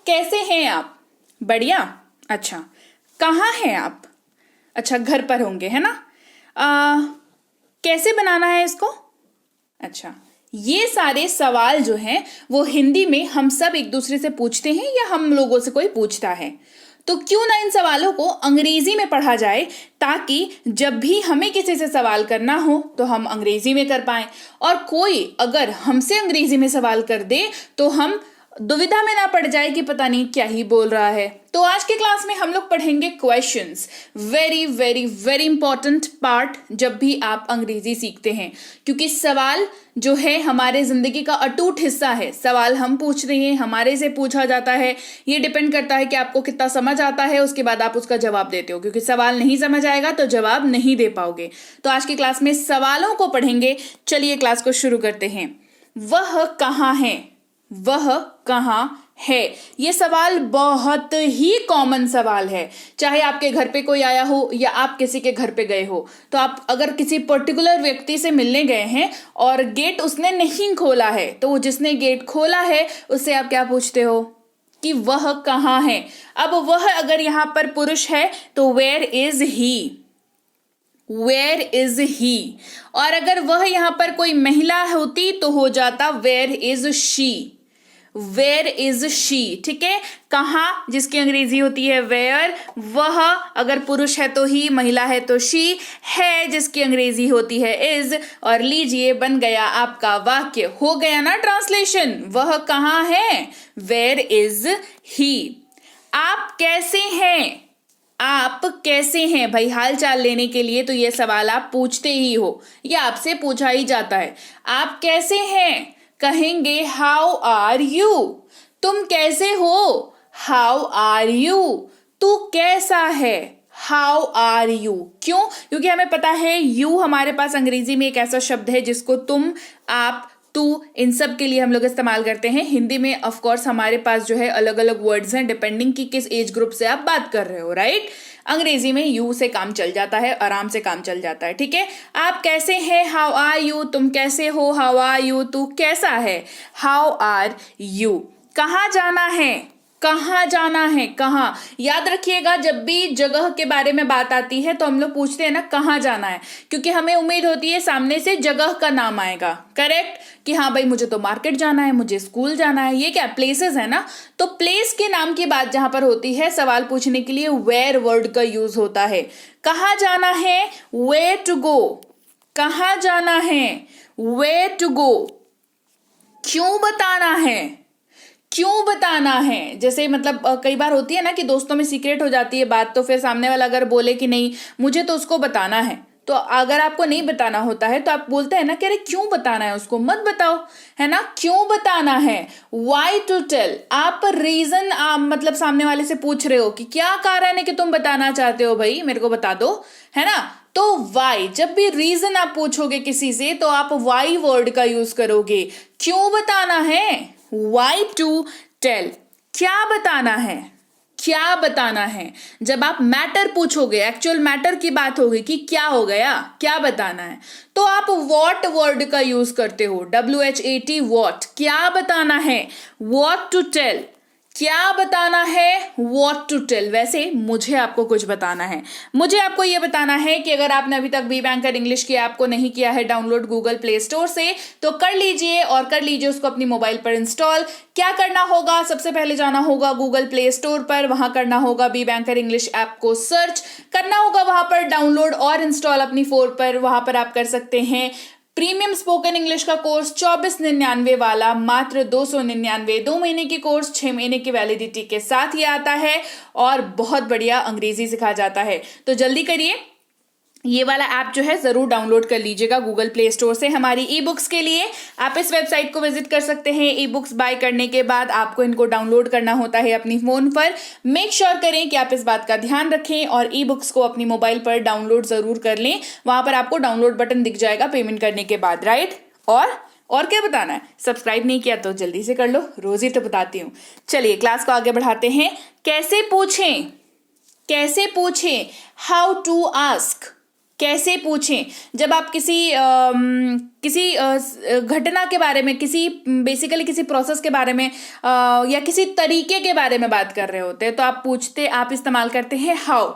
कैसे हैं आप? बढ़िया। अच्छा, कहाँ हैं आप? अच्छा, घर पर होंगे, है ना? कैसे बनाना है इसको? अच्छा, ये सारे सवाल जो हैं वो हिंदी में हम सब एक दूसरे से पूछते हैं या हम लोगों से कोई पूछता है। तो क्यों ना इन सवालों को अंग्रेजी में पढ़ा जाए, ताकि जब भी हमें किसी से सवाल करना हो तो हम अंग्रेजी में कर पाएं, और कोई अगर हमसे अंग्रेजी में सवाल कर दे तो हम दुविधा में ना पड़ जाए कि पता नहीं क्या ही बोल रहा है। तो आज के क्लास में हम लोग पढ़ेंगे questions. Very very very important part जब भी आप अंग्रेजी सीखते हैं, क्योंकि सवाल जो है हमारे जिंदगी का अटूट हिस्सा है। सवाल हम पूछ रहे हैं, हमारे से पूछा जाता है। ये डिपेंड करता है कि आपको कितना समझ आता है, उसके बाद आप उसका जवाब देते हो, क्योंकि सवाल नहीं समझ आएगा तो जवाब नहीं दे पाओगे। तो आज की क्लास में सवालों को पढ़ेंगे। चलिए क्लास को शुरू करते हैं। वह कहाँ है? वह कहाँ है? ये सवाल बहुत ही कॉमन सवाल है। चाहे आपके घर पे कोई आया हो या आप किसी के घर पे गए हो, तो आप अगर किसी पर्टिकुलर व्यक्ति से मिलने गए हैं और गेट उसने नहीं खोला है, तो वो जिसने गेट खोला है उससे आप क्या पूछते हो कि वह कहाँ है। अब वह अगर यहाँ पर पुरुष है तो where is he? Where is he. और अगर वह यहां पर कोई महिला होती तो हो जाता where is she. Where is she, ठीक है। कहाँ जिसकी अंग्रेजी होती है वेयर, वह अगर पुरुष है तो ही, महिला है तो शी, है जिसकी अंग्रेजी होती है इज। और लीजिए बन गया आपका वाक्य, हो गया ना ट्रांसलेशन। वह कहाँ है? Where is he. आप कैसे हैं? आप कैसे हैं भाई? हाल चाल लेने के लिए तो ये सवाल आप पूछते ही हो, या आपसे पूछा ही जाता है। आप कैसे हैं? कहेंगे हाउ आर यू। तुम कैसे हो? How are you. तू कैसा है? How are you. क्यों? क्योंकि हमें पता है यू हमारे पास अंग्रेजी में एक ऐसा शब्द है जिसको तुम, आप, तू, इन सब के लिए हम लोग इस्तेमाल करते हैं। हिंदी में ऑफ कोर्स हमारे पास जो है अलग अलग वर्ड्स हैं, डिपेंडिंग कि किस एज ग्रुप से आप बात कर रहे हो, राइट। अंग्रेजी में यू से काम चल जाता है, आराम से काम चल जाता है, ठीक है। आप कैसे हैं? How are you. तुम कैसे हो? How are you. तू कैसा है? How are you. कहाँ जाना है? कहाँ जाना है? कहाँ। याद रखिएगा, जब भी जगह के बारे में बात आती है तो हम लोग पूछते हैं ना कहाँ जाना है, क्योंकि हमें उम्मीद होती है सामने से जगह का नाम आएगा, करेक्ट, कि हाँ भाई मुझे तो मार्केट जाना है, मुझे स्कूल जाना है। ये क्या प्लेसेस है ना। तो प्लेस के नाम की बात जहां पर होती है, सवाल पूछने के लिए वेयर वर्ड का यूज होता है। कहाँ जाना है? Where to go. कहाँ जाना है? Where to go. क्यों बताना है? क्यों बताना है? जैसे मतलब कई बार होती है ना कि दोस्तों में सीक्रेट हो जाती है बात, तो फिर सामने वाला अगर बोले कि नहीं मुझे तो उसको बताना है, तो अगर आपको नहीं बताना होता है तो आप बोलते हैं ना कि अरे क्यों बताना है उसको, मत बताओ, है ना। क्यों बताना है? Why to tell. आप रीजन मतलब सामने वाले से पूछ रहे हो कि क्या कारण है कि तुम बताना चाहते हो, भाई मेरे को बता दो, है ना। तो वाई, जब भी रीजन आप पूछोगे किसी से तो आप वाई वर्ड का यूज करोगे। क्यों बताना है? Why to tell. क्या बताना है? क्या बताना है। जब आप मैटर पूछोगे, एक्चुअल मैटर की बात होगी कि क्या हो गया, क्या बताना है, तो आप वॉट वर्ड का यूज करते हो। WHAT, what. क्या बताना है? What to tell. क्या बताना है? What to tell. वैसे मुझे आपको कुछ बताना है, मुझे आपको यह बताना है कि अगर आपने अभी तक बी बैंकर इंग्लिश की ऐप को नहीं किया है डाउनलोड गूगल प्ले स्टोर से, तो कर लीजिए, और कर लीजिए उसको अपनी मोबाइल पर इंस्टॉल। क्या करना होगा? सबसे पहले जाना होगा गूगल प्ले स्टोर पर, वहां करना होगा बी बैंकर इंग्लिश ऐप को सर्च करना होगा, वहां पर डाउनलोड और इंस्टॉल अपनी फोन पर, वहां पर आप कर सकते हैं प्रीमियम स्पोकन इंग्लिश का कोर्स 2499 वाला, मात्र 299। 2 महीने की कोर्स, 6 महीने की वैलिडिटी के साथ ये आता है, और बहुत बढ़िया अंग्रेजी सिखा जाता है। तो जल्दी करिए, ये वाला ऐप जो है जरूर डाउनलोड कर लीजिएगा गूगल प्ले स्टोर से। हमारी ई बुक्स के लिए आप इस वेबसाइट को विजिट कर सकते हैं। ई बुक्स बाय करने के बाद आपको इनको डाउनलोड करना होता है अपनी फोन पर। मेक श्योर करें कि आप इस बात का ध्यान रखें और ई बुक्स को अपनी मोबाइल पर डाउनलोड जरूर कर लें। वहां पर आपको डाउनलोड बटन दिख जाएगा पेमेंट करने के बाद, राइट। और क्या बताना है? सब्सक्राइब नहीं किया तो जल्दी से कर लो, रोज ही तो बताती हूँ। चलिए क्लास को आगे बढ़ाते हैं। कैसे पूछें? कैसे पूछें? How to ask. कैसे पूछें, जब आप किसी घटना के बारे में, किसी बेसिकली किसी प्रोसेस के बारे में या किसी तरीके के बारे में बात कर रहे होते हैं, तो आप इस्तेमाल करते हैं हाउ,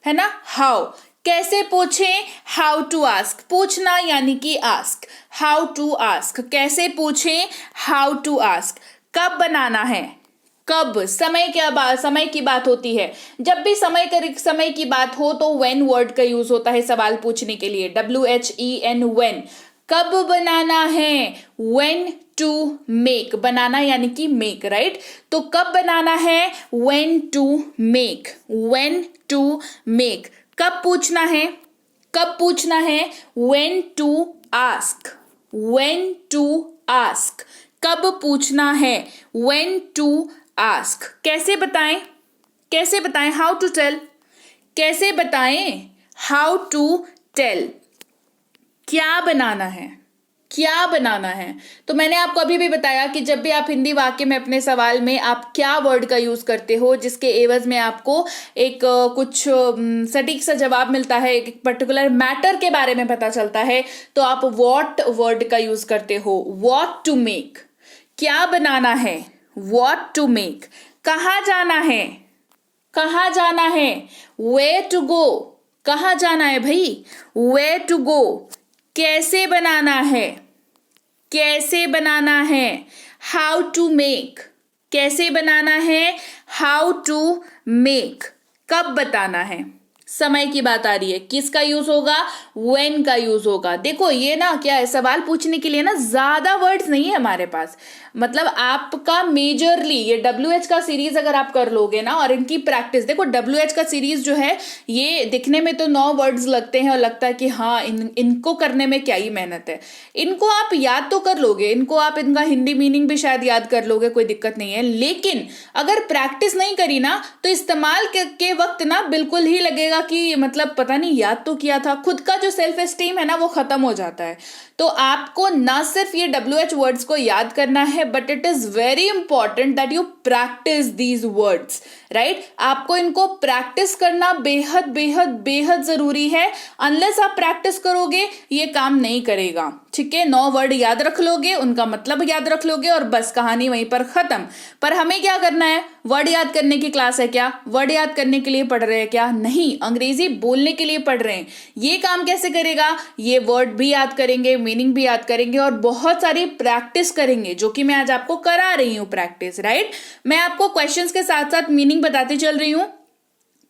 है ना, हाउ। कैसे पूछें, हाउ टू आस्क, पूछना यानी कि आस्क, हाउ टू आस्क, कैसे पूछें, हाउ टू आस्क। कब बनाना है, कब, समय की बात होती है, जब भी समय की बात हो तो व्हेन वर्ड का यूज होता है सवाल पूछने के लिए, WHEN, व्हेन। कब बनाना है, व्हेन टू मेक, बनाना यानी कि मेक, राइट। तो कब बनाना है, when to make, when to make. कब पूछना है, when to ask, when to ask. कब पूछना है, व्हेन टू आस्क। कैसे बताएं, हाउ टू टेल, कैसे बताएं, हाउ टू टेल। क्या बनाना है, तो मैंने आपको अभी भी बताया कि जब भी आप हिंदी वाक्य में अपने सवाल में आप क्या वर्ड का यूज करते हो, जिसके एवज में आपको एक कुछ सटीक सा जवाब मिलता है, एक पर्टिकुलर मैटर के बारे में पता चलता है, तो आप व्हाट वर्ड का यूज करते हो, व्हाट टू मेक। क्या बनाना है, व्हाट टू मेक। कहाँ जाना है, वेयर टू गो, कहाँ जाना है भाई, वेयर टू गो। कैसे बनाना है, हाउ टू मेक, कैसे बनाना है, हाउ टू मेक। कब बताना है, समय की बात आ रही है, किसका यूज होगा, व्हेन का यूज होगा। देखो ये ना क्या है, सवाल पूछने के लिए ना ज्यादा वर्ड्स नहीं है हमारे पास, मतलब आपका मेजरली ये WH का सीरीज अगर आप कर लोगे ना, और इनकी प्रैक्टिस देखो, WH का सीरीज जो है ये दिखने में तो 9 वर्ड्स लगते हैं और लगता है कि हाँ इनको करने में क्या ही मेहनत है, इनको आप याद तो कर लोगे, इनका हिंदी मीनिंग भी शायद याद कर लोगे, कोई दिक्कत नहीं है। लेकिन अगर प्रैक्टिस नहीं करी ना तो इस्तेमाल के वक्त ना बिल्कुल ही लगेगा कि मतलब पता नहीं याद तो किया था, खुद का जो सेल्फ एस्टीम है ना वो खत्म हो जाता है। तो आपको ना सिर्फ ये WH वर्ड्स को याद करना है, but it is very important that you practice these words, right. आपको इनको प्रैक्टिस करना बेहद बेहद बेहद जरूरी है। अनलेस आप प्रैक्टिस करोगे ये काम नहीं करेगा, ठीक है। 9 वर्ड याद रख लोगे, उनका मतलब याद रख लोगे और बस कहानी वहीं पर खत्म। पर हमें क्या करना है, वर्ड याद करने की क्लास है क्या, वर्ड याद करने के लिए पढ़ रहे हैं क्या, नहीं, अंग्रेजी बोलने के लिए पढ़ रहे हैं। ये काम कैसे करेगा, ये वर्ड भी याद करेंगे, मीनिंग भी याद करेंगे और बहुत सारी प्रैक्टिस करेंगे, जो कि मैं आज आपको करा रही हूं प्रैक्टिस, राइट। मैं आपको क्वेश्चंस के साथ साथ मीनिंग बताती चल रही हूं,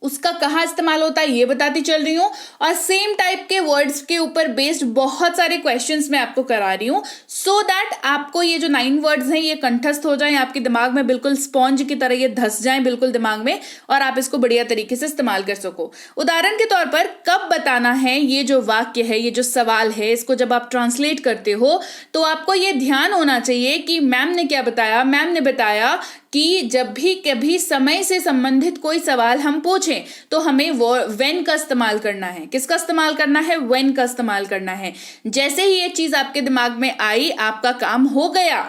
उसका कहाँ इस्तेमाल होता है ये बताती चल रही हूँ, और सेम टाइप के वर्ड्स के ऊपर बेस्ड बहुत सारे क्वेश्चंस मैं आपको करा रही हूँ, सो दैट आपको ये जो 9 वर्ड्स हैं ये कंठस्थ हो जाएं, आपके दिमाग में बिल्कुल स्पॉन्ज की तरह ये धस जाएं बिल्कुल दिमाग में, और आप इसको बढ़िया तरीके से इस्तेमाल कर सको। उदाहरण के तौर पर कब बताना है, ये जो वाक्य है, ये जो सवाल है, इसको जब आप ट्रांसलेट करते हो तो आपको ये ध्यान होना चाहिए कि मैम ने क्या बताया। मैम ने बताया कि जब भी कभी समय से संबंधित कोई सवाल हम पूछें तो हमें व्हेन का इस्तेमाल करना है। किसका इस्तेमाल करना है, व्हेन का इस्तेमाल करना है। जैसे ही ये चीज आपके दिमाग में आई आपका काम हो गया,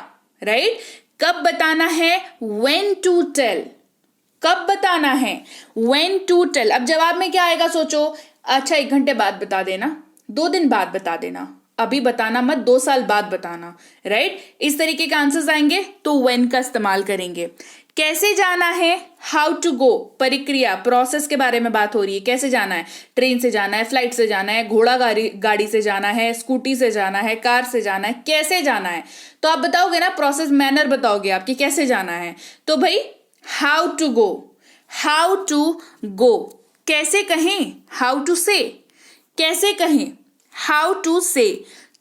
राइट। कब बताना है, व्हेन टू टेल, कब बताना है, व्हेन टू टेल। अब जवाब में क्या आएगा सोचो, अच्छा 1 घंटे बाद बता देना, 2 दिन बाद बता देना, अभी बताना मत, 2 साल बाद बताना, राइट। इस तरीके के आंसर्स आएंगे तो व्हेन का इस्तेमाल करेंगे। कैसे जाना है, हाउ टू गो, प्रक्रिया प्रोसेस के बारे में बात हो रही है। कैसे जाना है, ट्रेन से जाना है, फ्लाइट से जाना है, घोड़ा गाड़ी से जाना है, स्कूटी से जाना है, कार से जाना है, कैसे जाना है। तो आप बताओगे ना, प्रोसेस मैनर बताओगे आपकी कैसे जाना है, तो भाई how to go, how to go. कैसे कहें, हाउ टू से, कैसे कहें, हाउ टू से।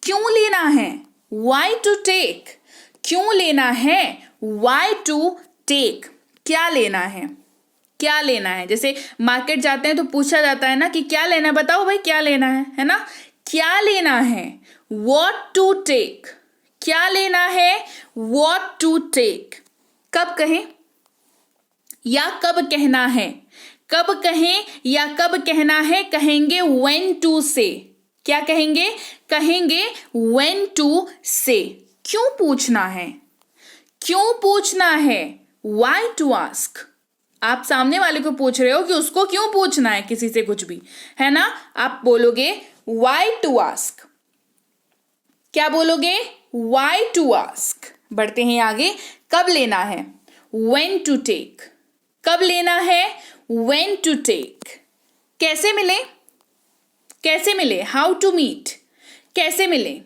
क्यों लेना है, वाई टू टेक, क्यों लेना है, वाई टू टेक। क्या लेना है, क्या लेना है। जैसे मार्केट जाते हैं तो पूछा जाता है ना कि क्या लेना है, बताओ भाई क्या लेना है ना। क्या लेना है, व्हाट टू टेक, क्या लेना है, व्हाट टू टेक। कब कहें या कब कहना है, कब कहें या कब कहना है, कहेंगे व्हेन टू से। क्या कहेंगे, कहेंगे व्हेन टू से। क्यों पूछना है, क्यों पूछना है, व्हाई टू आस्क। आप सामने वाले को पूछ रहे हो कि उसको क्यों पूछना है किसी से कुछ भी, है ना। आप बोलोगे why to ask। क्या बोलोगे? why to ask। बढ़ते हैं आगे। कब लेना है? when to take। कब लेना है? when to take। कैसे मिले? कैसे मिले? how to meet। कैसे मिले?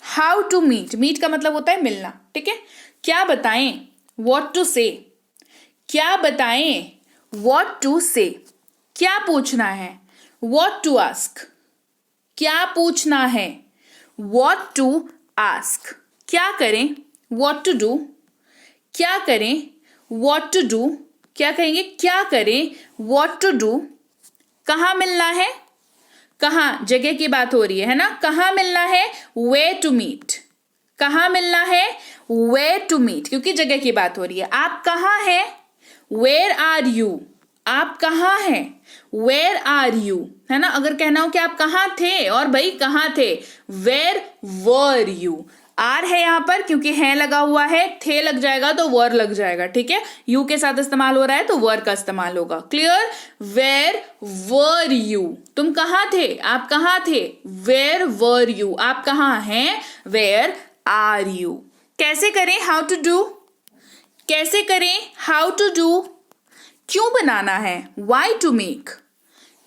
how to meet। meet का मतलब होता है मिलना, ठीक है। क्या बताएं? what to say। क्या बताएं? what to say। क्या पूछना है? what to ask। क्या पूछना है? what to ask। क्या करें? what to do। क्या करें? what to do। क्या कहेंगे? क्या करें? what to do। कहाँ मिलना है? कहाँ, जगह की बात हो रही है ना। कहाँ मिलना है? where to meet। कहाँ मिलना है? where to meet, क्योंकि जगह की बात हो रही है। आप कहाँ हैं? where are you। आप कहाँ हैं? where are you, है ना। अगर कहना हो कि आप कहाँ थे, और भाई कहाँ थे, where were you। आर है यहाँ पर क्योंकि है लगा हुआ है, थे लग जाएगा तो वर लग जाएगा, ठीक है। यू के साथ इस्तेमाल हो रहा है तो वर का इस्तेमाल होगा। क्लियर? Where were you. तुम कहाँ थे? आप कहाँ थे? Where were you. आप कहाँ हैं? Where are you. कैसे करें? How to do. कैसे करें? How to do. क्यों बनाना है? Why to make.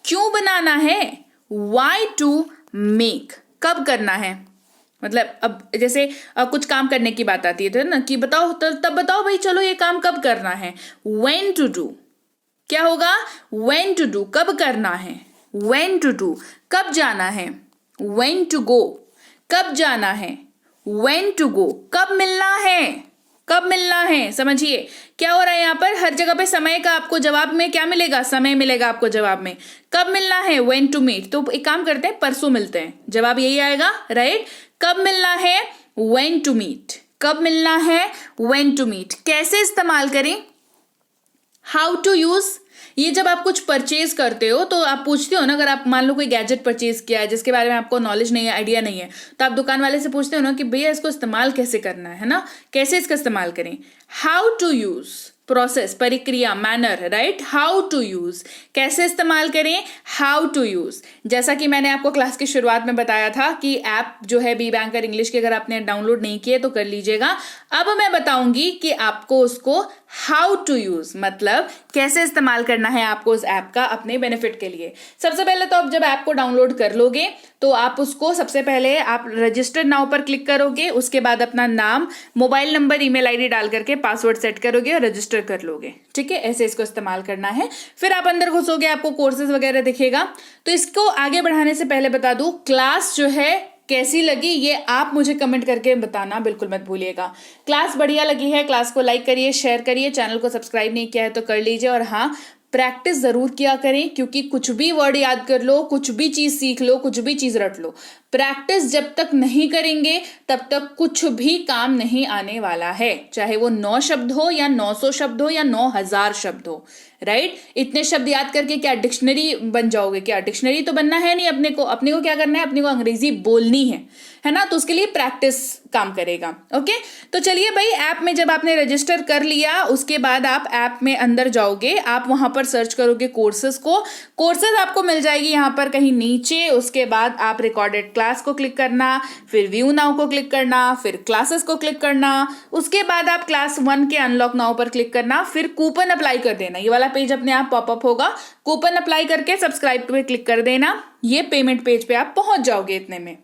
क्यों बनाना है? Why to make. कब करना है? मतलब अब जैसे कुछ काम करने की बात आती है तो ना कि बताओ, तब बताओ भाई चलो ये काम कब करना है। when to do। क्या होगा? when to do। कब करना है? when to do। कब जाना है? when to go। कब जाना है? when to go। कब मिलना है? कब मिलना है? समझिए क्या हो रहा है यहाँ पर। हर जगह पे समय का आपको जवाब में क्या मिलेगा? समय मिलेगा आपको जवाब में। कब मिलना है? when to meet। तो एक काम करते हैं, परसों मिलते हैं, जवाब यही आएगा, राइट। कब मिलना है? when to meet। कब मिलना है? when to meet। कैसे इस्तेमाल करें? how to use। ये जब आप कुछ परचेज करते हो तो आप पूछते हो ना, अगर आप मान लो कोई गैजेट परचेज किया है जिसके बारे में आपको नॉलेज नहीं है, आइडिया नहीं है, तो आप दुकान वाले से पूछते हो ना कि भैया इसको इस्तेमाल कैसे करना है ना, कैसे इसका इस्तेमाल करें। हाउ टू यूज, प्रोसेस, प्रक्रिया, manner, right. How to use, कैसे इस्तेमाल करें, हाउ टू यूज। जैसा कि मैंने आपको क्लास की शुरुआत में बताया था कि ऐप जो है बी बैंकर इंग्लिश की, अगर आपने डाउनलोड नहीं किए तो कर लीजिएगा। अब मैं बताऊंगी कि आपको उसको हाउ टू यूज मतलब कैसे इस्तेमाल करना है आपको उस ऐप का अपने बेनिफिट के लिए। सबसे पहले तो आप जब ऐप को डाउनलोड कर लोगे तो आप उसको सबसे पहले आप रजिस्टर नाउ पर क्लिक करोगे, उसके बाद अपना नाम, मोबाइल नंबर, ईमेल आईडी डाल करके पासवर्ड सेट करोगे और रजिस्टर कर लोगे, ठीक है। ऐसे इसको इस्तेमाल करना है। फिर आप अंदर घुसोगे, आपको कोर्सेज वगैरह दिखेगा। तो इसको आगे बढ़ाने से पहले बता दूं, क्लास जो है कैसी लगी ये आप मुझे कमेंट करके बताना बिल्कुल मत भूलिएगा। क्लास बढ़िया लगी है, क्लास को लाइक करिए, शेयर करिए, चैनल को सब्सक्राइब नहीं किया है तो कर लीजिए। और हाँ, प्रैक्टिस जरूर किया करें, क्योंकि कुछ भी वर्ड याद कर लो, कुछ भी चीज सीख लो, कुछ भी चीज रट लो, प्रैक्टिस जब तक नहीं करेंगे तब तक कुछ भी काम नहीं आने वाला है। चाहे वो 9 शब्द हो या 900 शब्द हो या 9000 शब्द हो, राइट। इतने शब्द याद करके क्या डिक्शनरी बन जाओगे? क्या डिक्शनरी तो बनना है नहीं। अपने को क्या करना है? अपने को अंग्रेजी बोलनी है ना। तो उसके लिए प्रैक्टिस काम करेगा। ओके, तो चलिए भाई, ऐप में जब आपने रजिस्टर कर लिया उसके बाद आप ऐप में अंदर जाओगे, आप वहां पर सर्च करोगे कोर्सेज को। कोर्सेज आपको मिल जाएगी यहाँ पर कहीं नीचे। उसके बाद आप रिकॉर्डेड क्लास को क्लिक करना, फिर व्यू नाउ को क्लिक करना, फिर क्लासेस को क्लिक करना। उसके बाद आप क्लास 1 के अनलॉक नाउ पर क्लिक करना, फिर कूपन अप्लाई कर देना। ये वाला पेज अपने आप पॉपअप होगा, कूपन अप्लाई करके सब्सक्राइब पे क्लिक कर देना। ये पेमेंट पेज पे आप पहुंच जाओगे। इतने में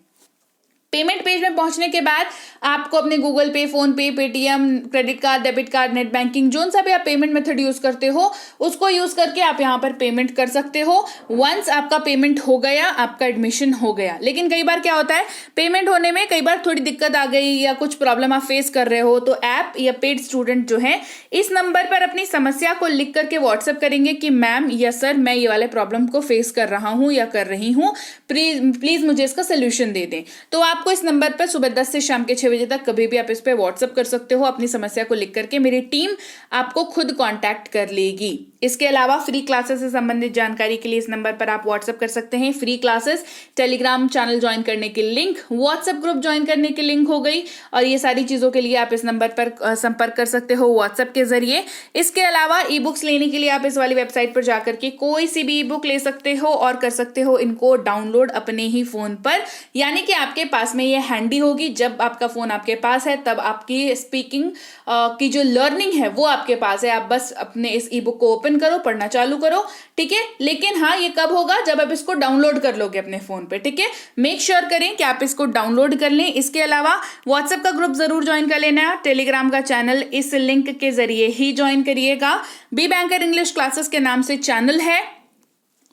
पेमेंट पेज में पहुंचने के बाद आपको अपने गूगल पे, फोन पे, Paytm, credit card, debit card, net banking, जो सा भी आप पेमेंट मेथड यूज करते हो उसको यूज करके आप यहाँ पर पेमेंट कर सकते हो। वंस आपका पेमेंट हो गया, आपका एडमिशन हो गया। लेकिन कई बार क्या होता है, पेमेंट होने में कई बार थोड़ी दिक्कत आ गई या कुछ प्रॉब्लम आप फेस कर रहे हो, तो ऐप या पेड स्टूडेंट जो है इस नंबर पर अपनी समस्या को लिख करके व्हाट्सएप करेंगे कि मैम या सर मैं ये वाले प्रॉब्लम को फेस कर रहा हूँ या कर रही हूँ, प्लीज मुझे इसका सोल्यूशन दे दें। तो आप आपको इस नंबर पर सुबह 10 से शाम के 6 बजे तक कभी भी आप इस पे व्हाट्सअप कर सकते हो अपनी समस्या को लिख करके। मेरी टीम आपको खुद कांटेक्ट कर लेगी। इसके अलावा फ्री क्लासेस से संबंधित जानकारी के लिए इस नंबर पर आप व्हाट्सअप कर सकते हैं। Free classes, Telegram channel join करने की लिंक, व्हाट्सएप ग्रुप ज्वाइन करने की लिंक हो गई, और ये सारी चीजों के लिए आप इस नंबर पर संपर्क कर सकते हो व्हाट्सएप के जरिए। इसके अलावा ई बुक्स लेने के लिए आप इस वाली वेबसाइट पर जाकर के कोई सी भी ई बुक ले सकते हो और कर सकते हो इनको डाउनलोड अपने ही फोन पर, यानी कि आपके पास में ये हैंडी होगी। जब आपका फोन आपके पास है तब आपकी स्पीकिंग की जो लर्निंग है वो आपके पास है। आप बस अपने इस ई बुक को ओपन करो, पढ़ना चालू करो, ठीक है। लेकिन हाँ, ये कब होगा? जब आप इसको डाउनलोड कर लोगे अपने फोन पे, ठीक है। मेक श्योर करें कि आप इसको डाउनलोड कर लें। इसके अलावा व्हाट्सएप का ग्रुप जरूर ज्वाइन कर लेना। टेलीग्राम का चैनल इस लिंक के जरिए ही ज्वाइन करिएगा। बी बैंकर इंग्लिश क्लासेस के नाम से चैनल है,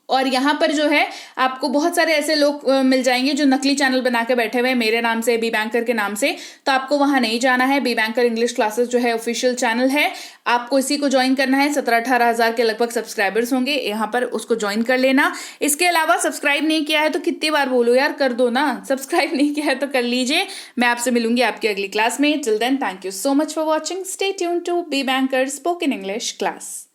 और यहाँ पर जो है आपको बहुत सारे ऐसे लोग मिल जाएंगे जो नकली चैनल बना के बैठे हुए हैं मेरे नाम से, बी बैंकर के नाम से। तो आपको वहां नहीं जाना है। बी बैंकर इंग्लिश क्लासेस जो है ऑफिशियल चैनल है, आपको इसी को ज्वाइन करना है। 17-18 हजार के लगभग सब्सक्राइबर्स होंगे यहाँ पर, उसको ज्वाइन कर लेना। इसके अलावा सब्सक्राइब नहीं किया है तो कितनी बार बोलो यार, कर दो ना। सब्सक्राइब नहीं किया है तो कर लीजिए। मैं आपसे मिलूंगी आपकी अगली क्लास में। Till then, thank you so much for watching. Stay tuned to be banker spoken English class.